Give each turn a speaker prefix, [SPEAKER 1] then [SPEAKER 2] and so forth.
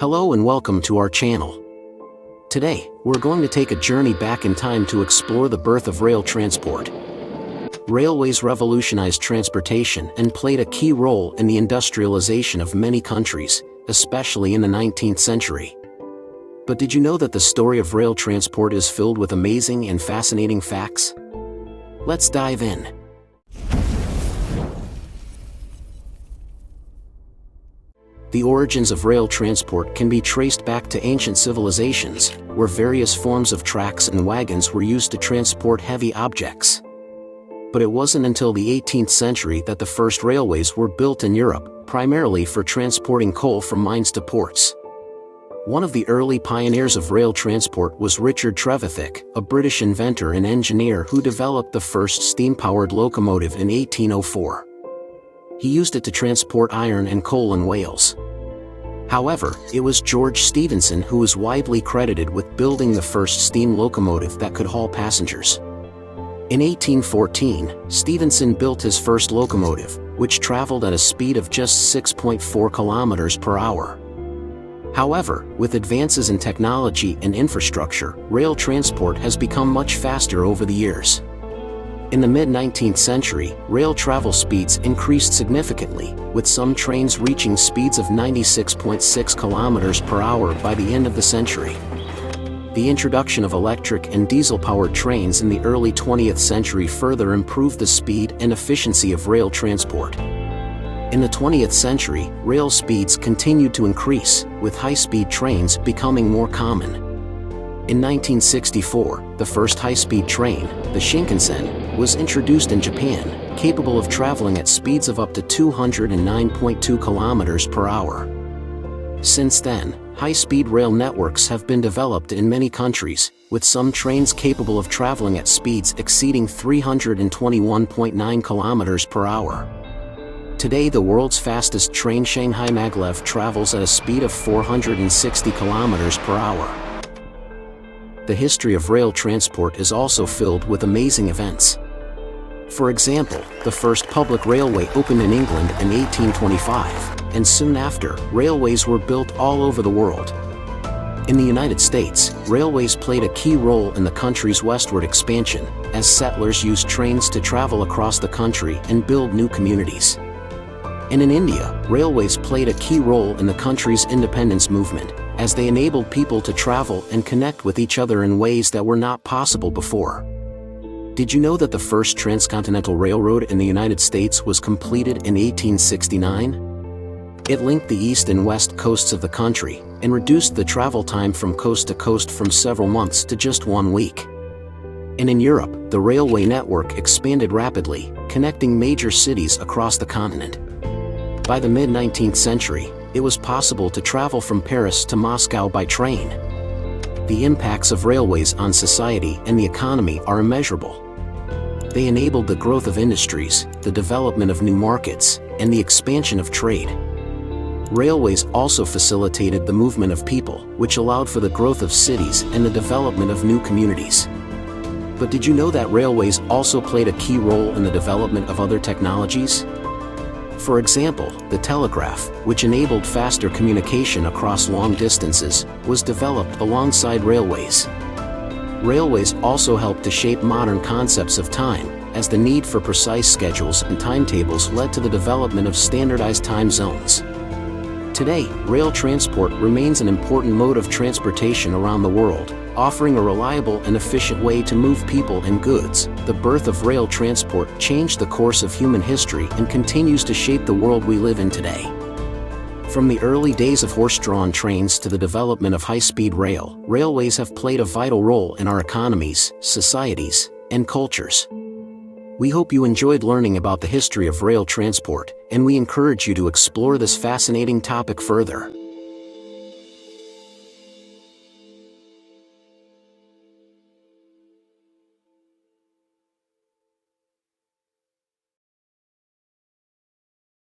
[SPEAKER 1] Hello and welcome to our channel. Today, we're going to take a journey back in time to explore the birth of rail transport. Railways revolutionized transportation and played a key role in the industrialization of many countries, especially in the 19th century. But did you know that the story of rail transport is filled with amazing and fascinating facts? Let's dive in. The origins of rail transport can be traced back to ancient civilizations, where various forms of tracks and wagons were used to transport heavy objects. But it wasn't until the 18th century that the first railways were built in Europe, primarily for transporting coal from mines to ports. One of the early pioneers of rail transport was Richard Trevithick, a British inventor and engineer who developed the first steam-powered locomotive in 1804. He used it to transport iron and coal in Wales. However, it was George Stephenson who is widely credited with building the first steam locomotive that could haul passengers. In 1814, Stephenson built his first locomotive, which traveled at a speed of just 6.4 kilometers per hour. However, with advances in technology and infrastructure, rail transport has become much faster over the years. In the mid-19th century, rail travel speeds increased significantly, with some trains reaching speeds of 96.6 kilometers per hour by the end of the century. The introduction of electric and diesel-powered trains in the early 20th century further improved the speed and efficiency of rail transport. In the 20th century, rail speeds continued to increase, with high-speed trains becoming more common. In 1964, the first high-speed train, the Shinkansen, was introduced in Japan, capable of traveling at speeds of up to 209.2 kilometers per hour. Since then, high-speed rail networks have been developed in many countries, with some trains capable of traveling at speeds exceeding 321.9 kilometers per hour. Today, the world's fastest train, Shanghai Maglev, travels at a speed of 460 kilometers per hour. The history of rail transport is also filled with amazing events. For example, the first public railway opened in England in 1825, and soon after, railways were built all over the world. In the United States, railways played a key role in the country's westward expansion, as settlers used trains to travel across the country and build new communities. And in India, railways played a key role in the country's independence movement, as they enabled people to travel and connect with each other in ways that were not possible before. Did you know that the first transcontinental railroad in the United States was completed in 1869? It linked the east and west coasts of the country, and reduced the travel time from coast to coast from several months to just 1 week. And in Europe, the railway network expanded rapidly, connecting major cities across the continent. By the mid-19th century, it was possible to travel from Paris to Moscow by train. The impacts of railways on society and the economy are immeasurable. They enabled the growth of industries, the development of new markets, and the expansion of trade. Railways also facilitated the movement of people, which allowed for the growth of cities and the development of new communities. But did you know that railways also played a key role in the development of other technologies? For example, the telegraph, which enabled faster communication across long distances, was developed alongside railways. Railways also helped to shape modern concepts of time, as the need for precise schedules and timetables led to the development of standardized time zones. Today, rail transport remains an important mode of transportation around the world, offering a reliable and efficient way to move people and goods. The birth of rail transport changed the course of human history and continues to shape the world we live in today. From the early days of horse-drawn trains to the development of high-speed rail, railways have played a vital role in our economies, societies, and cultures. We hope you enjoyed learning about the history of rail transport, and we encourage you to explore this fascinating topic further.